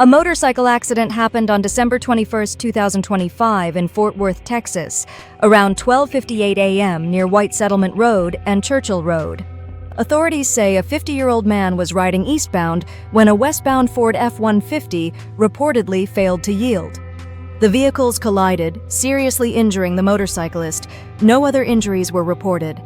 A motorcycle accident happened on December 21, 2025 in Fort Worth, Texas, around 12:58 a.m. near White Settlement Road and Churchill Road. Authorities say a 50-year-old man was riding eastbound when a westbound Ford F-150 reportedly failed to yield. The vehicles collided, seriously injuring the motorcyclist. No other injuries were reported.